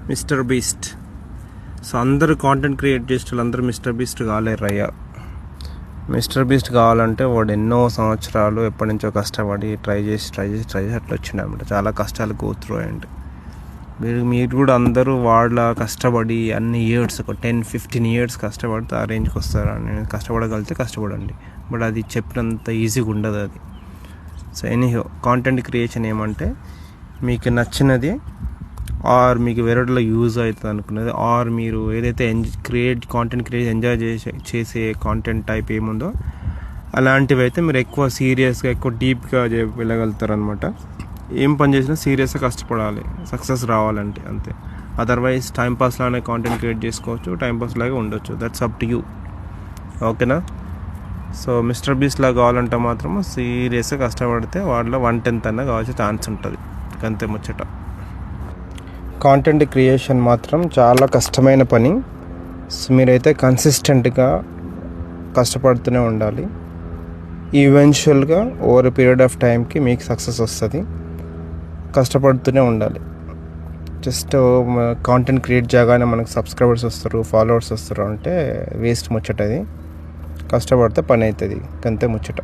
Mister beast. So అందరూ content create చేసే వాళ్ళందరూ మిస్టర్ బీస్ట్ కాలేరు అయ్యా. మిస్టర్ బీస్ట్ కావాలంటే వాడు ఎన్నో సంవత్సరాలు ఎప్పటి నుంచో కష్టపడి ట్రై చేసి అట్లా వచ్చిండు అనమాట. చాలా కష్టాలు గో త్రూ అయ్యండి. మీరు కూడా అందరూ వాళ్ళ కష్టపడి అన్ని ఇయర్స్, ఒక 10-15 years కష్టపడితే ఆ రేంజ్కి వస్తారని. కష్టపడగలిగితే కష్టపడండి, బట్ అది చెప్పినంత ఈజీగా ఉండదు అది. సో ఎనీహో, కాంటెంట్ క్రియేషన్ ఏమంటే మీకు నచ్చినది ఆర్ మీకు వేరేలో యూజ్ అవుతుంది అనుకున్నది, ఆర్ మీరు ఏదైతే కాంటెంట్ క్రియేట్ ఎంజాయ్ చేసే కాంటెంట్ టైప్ ఏముందో అలాంటివి అయితే మీరు ఎక్కువ సీరియస్గా, ఎక్కువ డీప్గా వెళ్ళగలుగుతారనమాట. ఏం పని చేసినా సీరియస్గా కష్టపడాలి, సక్సెస్ రావాలంటే అంతే. అదర్వైజ్ టైంపాస్ లానే కాంటెంట్ క్రియేట్ చేసుకోవచ్చు, టైంపాస్ లాగా ఉండొచ్చు. That's up to you. ఓకేనా? సో మిస్టర్ బీస్ట్ లాగా కావాలంటే మాత్రం సీరియస్గా కష్టపడితే వాళ్ళలో 1/10 అన్న కావాల్సిన ఛాన్స్ ఉంటుంది. అంతే ముచ్చట. కాంటెంట్ క్రియేషన్ మాత్రం చాలా కష్టమైన పని. సో మీరైతే కన్సిస్టెంట్గా కష్టపడుతూనే ఉండాలి. ఈవెన్చువల్గా ఓవర్ పీరియడ్ ఆఫ్ టైంకి మీకు సక్సెస్ వస్తుంది. కష్టపడుతూనే ఉండాలి. జస్ట్ కాంటెంట్ క్రియేట్ చేయగానే మనకు సబ్స్క్రైబర్స్ వస్తారు, ఫాలోవర్స్ వస్తారు అంటే వేస్ట్ ముచ్చట. అది కష్టపడితే పని అవుతుంది. అంతే ముచ్చట.